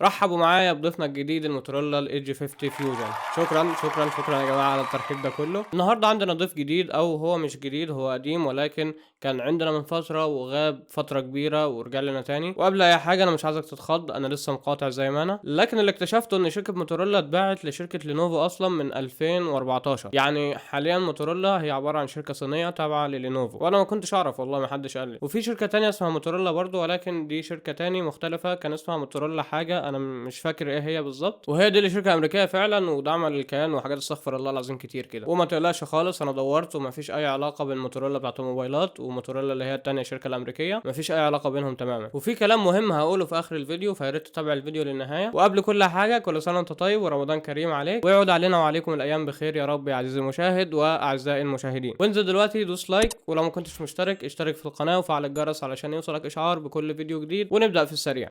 رحبوا معايا بضيفنا الجديد الموتورولا الايدج 50 فيوجن. شكرا يا جماعه على الترحيب ده كله. النهارده عندنا ضيف جديد، او هو مش جديد، هو قديم، ولكن كان عندنا من فتره وغاب فتره كبيره ورجع لنا تاني. وقبل اي حاجه انا مش عايزك تتخض، انا لسه مقاطع زي ما انا، لكن اللي اكتشفته ان شركه موتورولا اتباعت لشركه لينوفو اصلا من 2014. يعني حاليا موتورولا هي عباره عن شركه صينيه تابعه للينوفو، وانا ما كنتش اعرف والله، ما حدش قال لي. وفي شركه تانية اسمها موتورولا برضو، ولكن دي شركه تاني مختلفه، كان اسمها موتورولا حاجه انا مش فاكر ايه هي بالظبط. وهي دي اللي شركه امريكيه فعلا وداعمه للكيان وحاجات استغفر الله العظيم كتير كده. وما تقلقش خالص، انا دورت ومفيش اي علاقه بين موتورولا بتاعت الموبايلات وموتورولا اللي هي التانية الشركه الامريكيه، مفيش اي علاقه بينهم تماما. وفي كلام مهم هقوله في اخر الفيديو، فيا ريت تتابع الفيديو للنهايه. وقبل كل حاجه، كل سنه وانت طيب ورمضان كريم عليك، ويعود علينا وعليكم الايام بخير يا رب يا عزيزي المشاهد واعزائي المشاهدين. وانزل دلوقتي دوس لايك، ولو ما كنتش مشترك اشترك في القناه وفعل الجرس علشان يوصلك اشعار بكل فيديو جديد. ونبدا في السريع.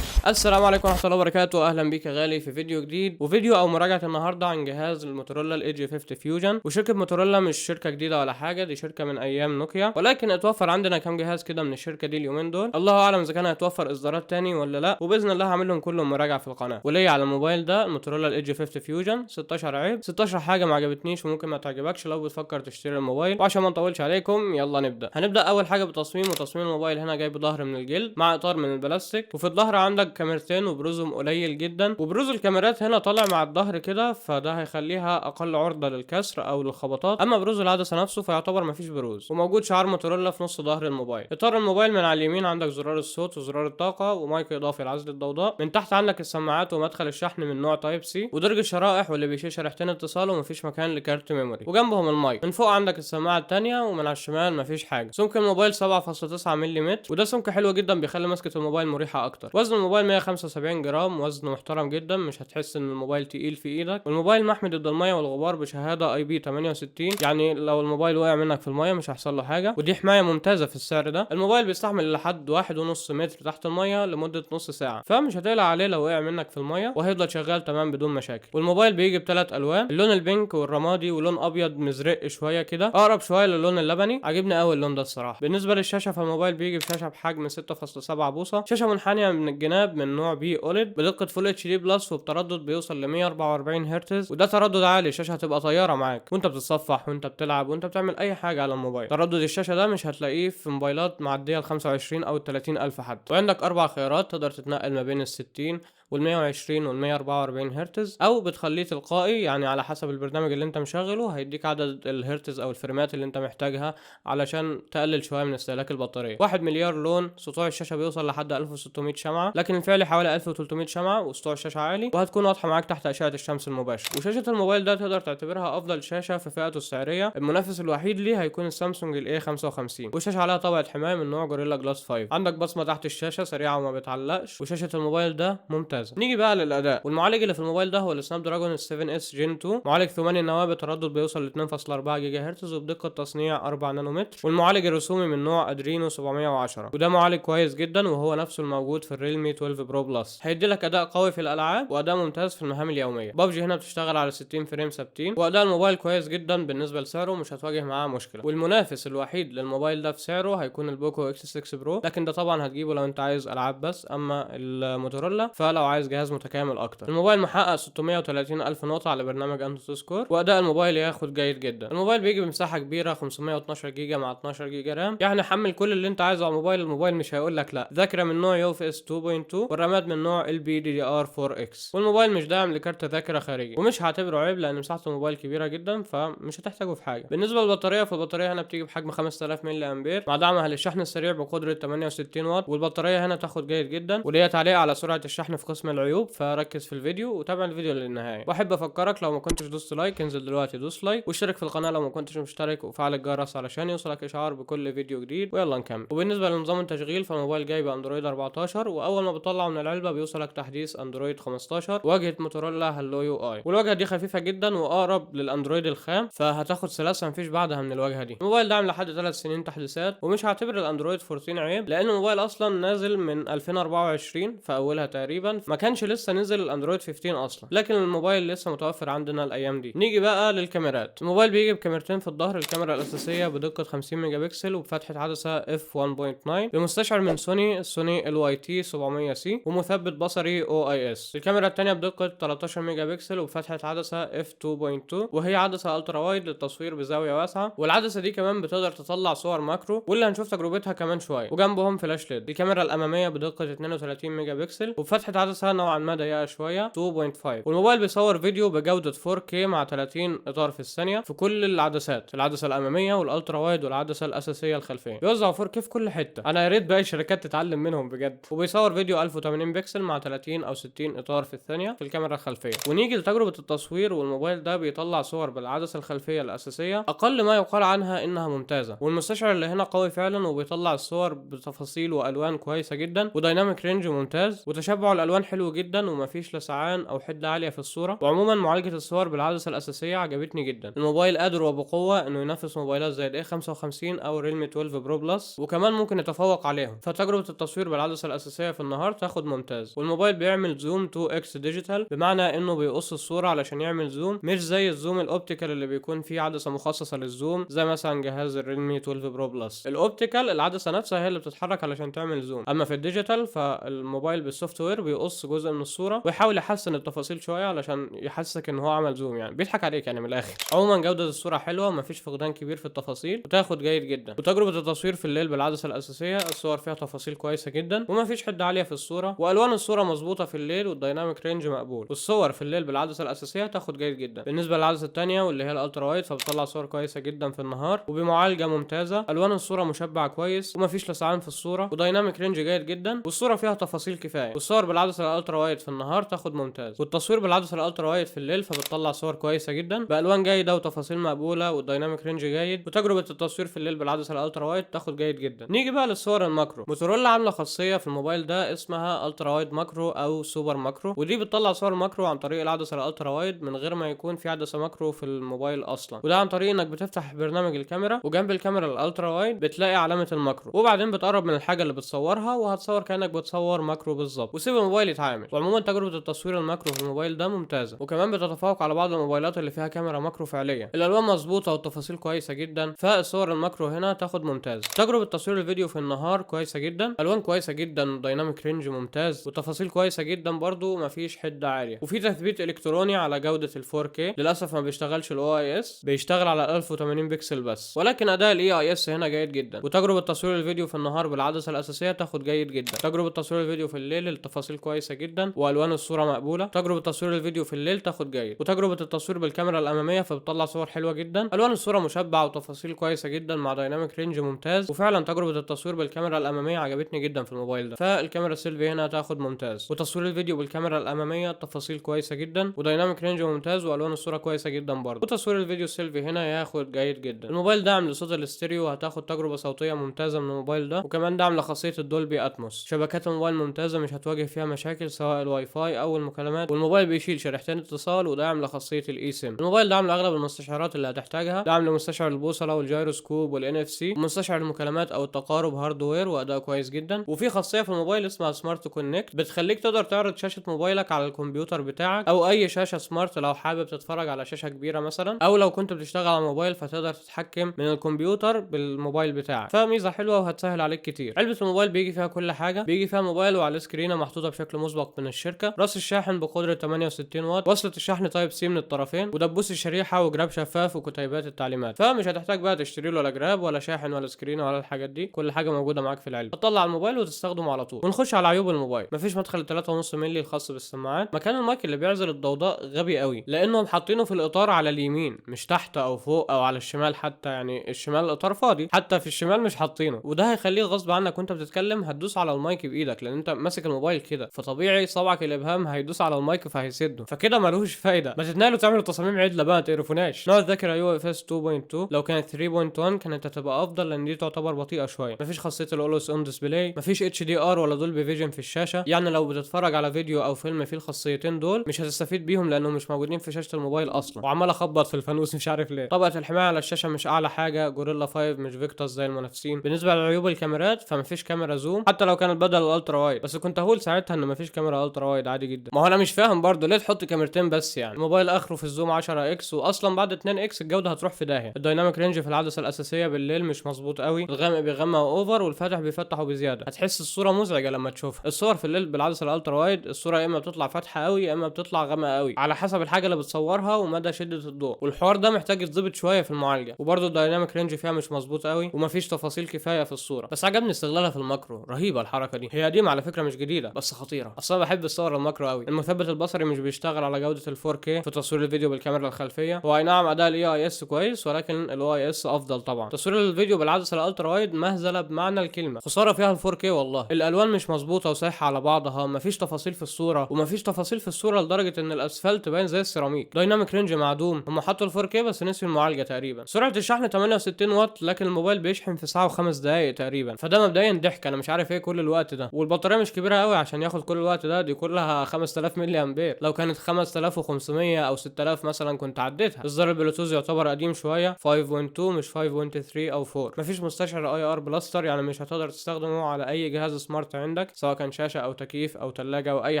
السلام عليكم ورحمه الله وبركاته، اهلا بيك يا غالي في فيديو جديد، وفيديو او مراجعه النهارده عن جهاز الموتورولا الايدج 50 فيوجن. وشركه موتورولا مش شركه جديده ولا حاجه، دي شركه من ايام نوكيا، ولكن اتوفر عندنا كام جهاز كده من الشركه دي اليومين دول. الله اعلم اذا كان هيتوفر اصدارات تاني ولا لا، وباذن الله هعمل لهم كلهم مراجعه في القناه. وليا على الموبايل ده الموتورولا الايدج 50 فيوجن 16 عيب، 16 حاجه ما عجبتنيش وممكن ما تعجبكش لو بتفكر تشتري الموبايل. وعشان ما نطولش عليكم يلا نبدا. هنبدا اول حاجه بتصميم، وتصميم الموبايل هنا جايب ظهر من الجلد مع اطار من البلاستيك، وفي الظهر عندك كاميرتين وبروزهم قليل جدا، وبروز الكاميرات هنا طالع مع الظهر كده، فده هيخليها اقل عرضه للكسر او للخبطات. اما بروز العدسه نفسه فيعتبر مفيش بروز. وموجود شعار موتورولا في نص ظهر الموبايل. اطار الموبايل من على اليمين عندك زرار الصوت وزرار الطاقه ومايك اضافي لعزل الضوضاء. من تحت عندك السماعات ومدخل الشحن من نوع تايب سي، ودرج الشرائح واللي بيشيل شريحتين اتصال، ومفيش مكان لكارت ميموري، وجنبهم المايك. من فوق عندك السماعه الثانيه، ومن على الشمال مفيش حاجه. سمك الموبايل 7.9 ملم، وده سمك حلو جدا بيخلي مسكه الموبايل مريحه اكتر. وزن الموبايل 175 جرام، وزن محترم جدا، مش هتحس ان الموبايل تقيل في ايدك. والموبايل محمي ضد الميه والغبار بشهاده اي بي 68، يعني لو الموبايل وقع منك في الميه مش هيحصل له حاجه، ودي حمايه ممتازه في السعر ده. الموبايل بيستحمل لحد 1.5 متر تحت الميه لمده نص ساعه، فمش هتقلق عليه لو وقع منك في الميه، وهيفضل شغال تمام بدون مشاكل. والموبايل بيجي بثلاث الوان، اللون البينك والرمادي ولون ابيض مزرق شويه كده، اقرب شويه للون اللبني. عجبني قوي اللون ده الصراحه. بالنسبه للشاشه، فالموبايل بيجي بشاشه بحجم 6.7 بوصه، شاشه منحنيه من الجناب من نوع بي اوليد بدقه فول اتش دي بلس، وبتردد بيوصل ل 144 هرتز، وده تردد عالي. الشاشه هتبقى طياره معاك وانت بتتصفح وانت بتلعب وانت بتعمل اي حاجه على الموبايل. تردد الشاشه ده مش هتلاقيه في موبايلات معديه ال 25 او ال 30 الف حتى. وعندك اربع خيارات تقدر تتنقل ما بين ال 60 وال 120 وال 144 هرتز، او بتخليه تلقائي، يعني على حسب البرنامج اللي انت مشغله هيديك عدد الهرتز او الفريمات اللي انت محتاجها علشان تقلل شويه من استهلاك البطاريه. 1 مليار لون، سطوع الشاشه بيوصل لحد 1600 شمعه، لكن الفعلي حوالي 1300 شمعه، وسطوع الشاشه عالي، وهتكون واضحه معاك تحت اشعه الشمس المباشره. وشاشه الموبايل ده تقدر تعتبرها افضل شاشه في فئته السعريه. المنافس الوحيد ليه هيكون السامسونج الاي 55، والشاشه عليها طبقه حمايه من نوع جوريلا جلاس 5. عندك بصمه تحت الشاشه سريعه وما بتعلقش، وشاشه الموبايل ده ممتازه. نيجي بقى للاداء. والمعالج اللي في الموبايل ده هو السناب دراجون 7 اس جين 2، معالج 8 نواه بتردد بيوصل ل 2.4 جيجا هرتز، وبدقه تصنيع 4 نانومتر. والمعالج الرسومي من نوع ادرينو 710، وده معالج كويس جدا، وهو نفسه الموجود في الريلمي 12 برو بلس. هيدي لك اداء قوي في الالعاب واداء ممتاز في المهام اليوميه. بابجي هنا بتشتغل على 60 فريم ثابتين، واداء الموبايل كويس جدا بالنسبه لسعره، مش هتواجه معاه مشكله. والمنافس الوحيد للموبايل ده في سعره هيكون البوكو اكس 6 برو، لكن ده طبعا هتجيبه لو انت عايز العاب بس. اما الموتورولا فلو عايز جهاز متكامل اكتر. الموبايل محقق 630 الف نقطه على برنامج انتو سكور، واداء الموبايل ياخد جيد جدا. الموبايل بيجي بمساحه كبيره 512 جيجا مع 12 جيجا رام، يعني حمل كل اللي انت عايزه على الموبايل. الموبايل مش هيقول لك لا. ذاكره من نوع يو اف اس 2.2، والرامات من نوع ال بي دي دي ار 4 اكس. والموبايل مش داعم لكارت ذاكره خارجي، ومش هعتبره عيب لان مساحه الموبايل كبيره جدا، فمش هتحتاجه في حاجه. بالنسبه للبطاريه، فالبطاريه هنا بتيجي بحجم 5000 ملي امبير مع دعمها للشحن السريع بقدره 68 واط. والبطاريه هنا تاخد جيد جدا. وليا تعليق على سرعه الشحن في قسم العيوب، فركز في الفيديو وتابع الفيديو للنهايه. واحب افكرك لو ما كنتش دوست لايك انزل دلوقتي دوس لايك، واشترك في القناه لو ما كنتش مشترك، وفعل الجرس علشان يوصلك اشعار بكل فيديو جديد. ويلا نكمل. وبالنسبه لنظام التشغيل، فالموبايل جاي باندرويد 14، واول ما بتطلعه من العلبه بيوصلك تحديث اندرويد 15 واجهه موتورولا هالو يو اي، والواجهه دي خفيفه جدا واقرب للاندرويد الخام، فهتاخد سلاسه مفيش بعدها من الواجهه دي. الموبايل دعم لحد 3 سنين تحديثات، ومش هعتبر الاندرويد 14 عيب لان الموبايل اصلا نازل من 2024 في اولها تقريبا، ما كانش لسه نزل الاندرويد 15 اصلا، لكن الموبايل لسه متوفر عندنا الايام دي. نيجي بقى للكاميرات. الموبايل بيجي بكاميرتين في الظهر، الكاميرا الاساسيه بدقه 50 ميجا بكسل وبفتحه عدسه اف 1.9 بمستشعر من سوني ال واي تي 700 سي ومثبت بصري او اي اس. الكاميرا الثانيه بدقه 13 ميجا بكسل وبفتحه عدسه اف 2.2 وهي عدسه الترا وايد للتصوير بزاويه واسعه، والعدسه دي كمان بتقدر تطلع صور ماكرو واللي هنشوف تجربتها كمان شويه، وجنبهم فلاش ليد. الكاميرا الاماميه بدقه 32 ميجا بكسل وبفتحه عدسه نوعا ما ضيقه شويه 2.5، والموبايل بيصور فيديو بجوده 4K مع 30 اطار في الثانيه في كل العدسات، العدسه الاماميه والالترا وايد والعدسه الاساسيه الخلفيه، بيوزع 4K في كل حته. انا يا ريت باقي الشركات تتعلم منهم بجد. وبيصور فيديو 1080 بكسل مع 30 او 60 اطار في الثانيه في الكاميرا الخلفيه. ونيجي لتجربه التصوير، والموبايل ده بيطلع صور بالعدسه الخلفيه الاساسيه اقل ما يقال عنها انها ممتازه، والمستشعر اللي هنا قوي فعلا وبيطلع الصور بتفاصيل والوان كويسه جدا وديناميك رينج ممتاز، وتشبع الالوان حلو جدا ومفيش لسعان او حده عاليه في الصوره. وعموما معالجه الصور بالعدسه الاساسيه عجبتني جدا. الموبايل قادر وبقوه انه ينافس موبايلات زي الاي 55 او ريلمي 12 برو بلس، وكمان ممكن يتفوق عليهم. فتجربه التصوير بالعدسه الاساسيه في النهار تاخد ممتاز. والموبايل بيعمل زوم 2x ديجيتال، بمعنى انه بيقص الصوره علشان يعمل زوم، مش زي الزوم الاوبتيكال اللي بيكون فيه عدسه مخصصه للزوم زي مثلا جهاز الريلمي 12 برو بلس. الاوبتيكال العدسه نفسها هي اللي بتتحرك علشان تعمل زوم، اما في الديجيتال فالموبايل بالسوفت وير بيقص جزء من الصوره ويحاول يحسن التفاصيل شويه علشان يحسسك ان هو عمل زوم، يعني بيضحك عليك يعني من الاخر. عموما جوده الصوره حلوه ومفيش فقدان كبير في التفاصيل وتاخد جيد جدا. وتجربه التصوير في الليل بالعدسه الاساسيه، الصور فيها تفاصيل كويسه جدا ومفيش حده عاليه في الصوره، والوان الصوره مظبوطه في الليل والديناميك رينج مقبول. والصور في الليل بالعدسه الاساسيه تاخد جيد جدا. بالنسبه للعدسه الثانيه واللي هي الالترا وايد فبتطلع صور كويسه جدا في النهار وبمعالجه ممتازه، الوان الصوره مشبعه كويس ومفيش لسعان في الصوره وديناميك رينج جيد جدا، والصوره فيها تفاصيل كفايه. والصور بالعدسه الالترا وايد في النهار تاخد ممتاز، والتصوير بالعدسه الالترا وايد في الليل فبتطلع صور كويسه جدا بالوان جيده وتفاصيل مقبوله والديناميك رينج جيد. وتجربه التصوير في الليل بالعدسه الالترا وايد تاخد جيد جدا. نيجي بقى للصور الماكرو. موتورولا عامله خاصيه في الموبايل ده اسمها الترا وايد ماكرو او سوبر ماكرو، ودي بتطلع صور ماكرو عن طريق العدسه الالترا وايد من غير ما يكون في عدسه ماكرو في الموبايل اصلا، وده عن طريق انك بتفتح برنامج الكاميرا وجنب الكاميرا الالترا وايد بتلاقي علامه الماكرو، وبعدين بتقرب من الحاجه اللي بتصورها وهتصور كانك بتصور ماكرو بالظبط، وسيب الموبايل يتعامل. وعموما تجربه التصوير الماكرو في الموبايل ده ممتازه، وكمان بتتفوق على بعض الموبايلات اللي فيها كاميرا ماكرو فعليا. الالوان مظبوطه والتفاصيل كويسه جدا، فالصور الماكرو هنا تاخد ممتاز. تجربه تصوير الفيديو في النهار كويسه جدا، الوان كويسه جدا وديناميك رينج ممتاز وتفاصيل كويسه جدا برضو مفيش حده عاليه، وفي تثبيت الكتروني على جوده ال 4K. للاسف ما بيشتغلش الاو اي اس، بيشتغل على 1080 بكسل بس، ولكن اداء الاي اي اس هنا جيد جدا. وتجربه تصوير الفيديو في النهار بالعدسه الاساسيه تاخد جيد جدا. تجربه تصوير الفيديو في الليل التفاصيل كويسه جدا والوان الصوره مقبوله. تجربه تصوير الفيديو في الليل تاخد جيد. وتجربه التصوير بالكاميرا الاماميه فبتطلع صور حلوه جدا، الوان الصوره مشبعه وتفاصيل كويسه جدا مع ديناميك رينج ممتاز. وفعلا تجربه التصوير بالكاميرا الاماميه عجبتني جدا في الموبايل ده، فالكاميرا السيلفي هنا تاخد ممتاز. وتصوير الفيديو بالكاميرا الاماميه تفاصيل كويسه جدا وديناميك رينج ممتاز والوان الصوره كويسه جدا برضه. وتصوير الفيديو السيلفي هنا ياخد جيد جدا. الموبايل داعم لصوت الاستيريو، هتاخد تجربه صوتيه ممتازه من الموبايل ده، وكمان دعم لخاصيه الدولبي اتموس. شبكات الموبايل ممتازه مش هتواجه فيها مشاكل سواء الواي فاي او المكالمات، والموبايل بيشيل شريحتين اتصال ودعم لخاصيه الاي سيم. الموبايل دعم لاغلب المستشعرات اللي هتحتاجها، دعم لمستشعر البوصله والجيروسكوب والان اف سي ومستشعر المكالمات او التقارب هاردوير واداء كويس جدا. وفي خاصيه في الموبايل اسمها سمارت كونكت بتخليك تقدر تعرض شاشه موبايلك على الكمبيوتر بتاعك او اي شاشه سمارت لو حابب تتفرج على شاشه كبيره مثلا، او لو كنت بتشتغل على موبايل فتقدر تتحكم من الكمبيوتر بالموبايل بتاعك، فميزه حلوه وهتسهل عليك كتير. علبه الموبايل بيجي فيها كل حاجه، بيجي فيها موبايل وعلى سكرينه محطوطه بشكل مسبق من الشركه، راس الشاحن بقدره 68 واط، وصله الشحن تايب سي من الطرفين، ودبوس الشريحه وجراب شفاف وكتيبات التعليمات، فمش هتحتاج بقى تشتري له ولا جراب ولا شاحن ولا سكرينه ولا الحاجات دي، كل حاجه موجوده معاك في العلبه. هتطلع الموبايل وتستخدمه على طول. ونخش على عيوب الموبايل. مفيش مدخل 3.5 مللي الخاص بالسماعات، مكان المايك اللي بيعزل الضوضاء غبي قوي لانهم حاطينه في الاطار على اليمين مش تحت او فوق او على الشمال حتى، يعني الشمال الاطار فاضي، حتى في الشمال مش حاطينه، وده هيخليك غصب عنك وانت بتتكلم هتدوس على المايك بايدك لان انت ماسك الموبايل كده، فطبيعي صبعك الابهام هيدوس على المايك فهيسده، فكده ملوش فايده. ما تتنقلوا تعملوا تصاميم عدله بقى، ما تقرفوناش. نوع الذاكره يو اف اس 2.2، لو كانت 3.1 كانت هتبقى افضل لان دي تعتبر بطيئه شويه. مفيش خاصيه الاولوس اون ديسبلاي، مفيش اتش دي ار ولا دولبي فيجن في الشاشه، يعني لو بتتفرج على فيديو او فيلم فيه الخاصيتين دول مش هتستفيد بيهم لانهم مش موجودين في شاشه الموبايل اصلا. وعمال اخبط في الفانوس مش عارف ليه. طبقه الحمايه على الشاشه مش اعلى حاجه، جوريلا 5 مش فيكتوس زي المنافسين. بالنسبه لعيوب الكاميرات فمفيش كاميرا زوم حتى لو كانت بدل الالترا وايد، بس كنت هقول ساعتها ان مفيش كاميرا الترا وايد عادي جدا. ما هو انا مش فاهم برضه ليه تحط كاميرتين بس يعني. الموبايل اخره في الزوم 10 اكس، واصلا بعد 2 اكس الجوده هتروح في داهيه. الدايناميك رينج في العدسه الاساسيه بالليل مش مظبوط قوي، الغامق بيغمق اوفر والفاتح بيفتحه بزياده، هتحس الصوره مزعجه لما تشوفها. الصور في الليل بالعدسه الالترا وايد الصوره يا اما بتطلع فاتحه قوي يا اما بتطلع غامقه قوي على حسب الحاجه اللي بتصورها ومدى شده الضوء، والحوار ده محتاج يتظبط شويه في المعالجه. وبرضه الدايناميك رينج فيها مش مظبوط قوي ومفيش تفاصيل كفايه في الصوره. بس عجبني استغلالها في الماكرو، رهيبه الحركه دي. هي قديمه على فكره مش جديده بس خطيره. اصلا بحب الصور الماكرو قوي. المثبت البصري مش بيشتغل على جوده ال 4K في تصوير الفيديو بالكاميرا الخلفيه. هو اي نعم اداء الاي اي اس كويس، ولكن الاو اي اس افضل طبعا. تصوير الفيديو بالعدسه الالترا وايد مهزله بمعنى الكلمه. خساره فيها ال 4K والله. الالوان مش مظبوطه وسايحه على بعضها، مفيش تفاصيل في الصوره، ومفيش تفاصيل في الصوره لدرجه ان الاسفلت باين زي السيراميك. دايناميك رينج معدوم. هم حطوا ال 4K بس نسيوا المعالجه تقريبا. سرعه الشحن 68 واط، لكن الموبايل بيشحن في ساعه و5 دقائق تقريبا، فده مبدئيا ضحك. انا مش عارف ايه كل الوقت ده، والبطاريه مش كبيره قوي عشان ياخد كل الوقت ده. دي كلها 5000 ملي امبير. لو كانت 5500 او 6000 مثلا كنت عديتها. اصدار البلوتوث يعتبر قديم شويه، 5.2 مش 5.3 او 4. مفيش مستشعر اي ار بلاستر، يعني مش هتقدر تستخدمه على اي جهاز سمارت عندك سواء كان شاشه او تكييف او ثلاجه او اي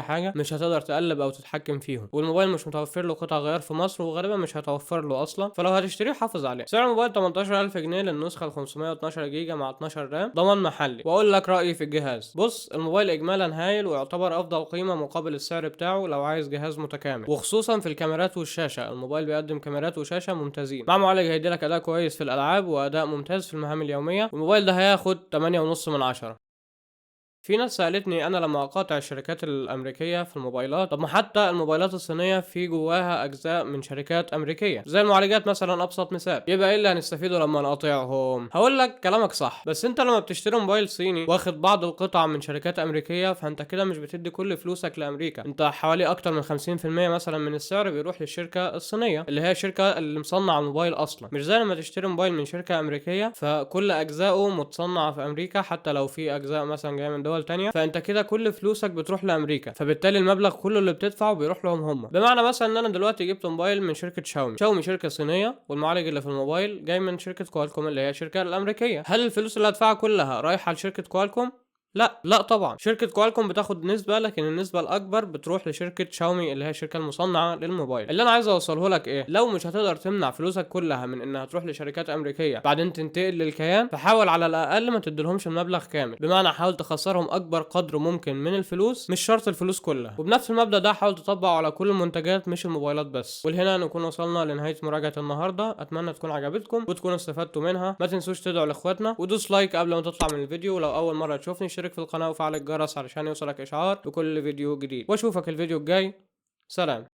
حاجه. مش هتقدر تقلب او تتحكم فيهم. والموبايل مش متوفر له قطع غيار في مصر، وغالبا مش هتوفر له اصلا، فلو هتشتريه حافظ عليه. سعر الموبايل 18000 جنيه للنسخه ال 512 جيجا مع 12 رام ضمان محلي. واقول لك رايي في الجهاز. بص، الموبايل اجمالا هايل ويعتبر افضل قيمه مقابل السعر بتاعه لو عايز جهاز متكامل، وخصوصا في الكاميرات والشاشه. الموبايل بيقدم كاميرات وشاشه ممتازين، مع معالج هيديلك اداء كويس في الالعاب واداء ممتاز في المهام اليوميه. والموبايل ده هياخد 8.5 من 10. في ناس سألتني انا لما اقاطع الشركات الامريكيه في الموبايلات، طب ما حتى الموبايلات الصينيه في جواها اجزاء من شركات امريكيه زي المعالجات مثلا ابسط مثال، يبقى ايه اللي هنستفيده لما نقاطعهم؟ هقول لك كلامك صح، بس انت لما بتشتري موبايل صيني واخد بعض القطع من شركات امريكيه فانت كده مش بتدي كل فلوسك لامريكا. انت حوالي اكتر من 50% مثلا من السعر بيروح للشركه الصينيه اللي هي الشركه اللي مصنعه الموبايل اصلا، مش زي لما تشتري موبايل من شركه امريكيه فكل اجزائه متصنعه في امريكا، حتى لو في اجزاء مثلا جايه من دول تانية فانت كده كل فلوسك بتروح لامريكا، فبالتالي المبلغ كله اللي بتدفعه بيروح لهم هم. بمعنى مثلا ان انا دلوقتي جبت موبايل من شركه شاومي شركه صينيه، والمعالج اللي في الموبايل جاي من شركه كوالكوم اللي هي الشركه الامريكيه. هل الفلوس اللي هدفعها كلها رايحه لشركه كوالكوم؟ لا طبعا. شركة كوالكوم بتاخد نسبة، لكن النسبة الأكبر بتروح لشركة شاومي اللي هي الشركة المصنعة للموبايل. اللي أنا عايز أوصله لك إيه؟ لو مش هتقدر تمنع فلوسك كلها من إنها تروح لشركات أمريكية بعدين تنتقل للكيان، فحاول على الأقل ما تديلهمش المبلغ كامل، بمعنى حاول تخسرهم أكبر قدر ممكن من الفلوس، مش شرط الفلوس كلها. وبنفس المبدأ ده حاول تطبقه على كل المنتجات مش الموبايلات بس. ولهنا نكون وصلنا لنهاية مراجعة النهاردة. أتمنى تكون عجبتكم وتكونوا استفدتوا منها. ما تنسوش تدعوا لإخواتنا ودوس لايك قبل ما تطلع من الفيديو. ولو أول مرة تشوفني اشترك في القناة وفعل الجرس علشان يوصلك اشعار بكل فيديو جديد، واشوفك الفيديو الجاي. سلام.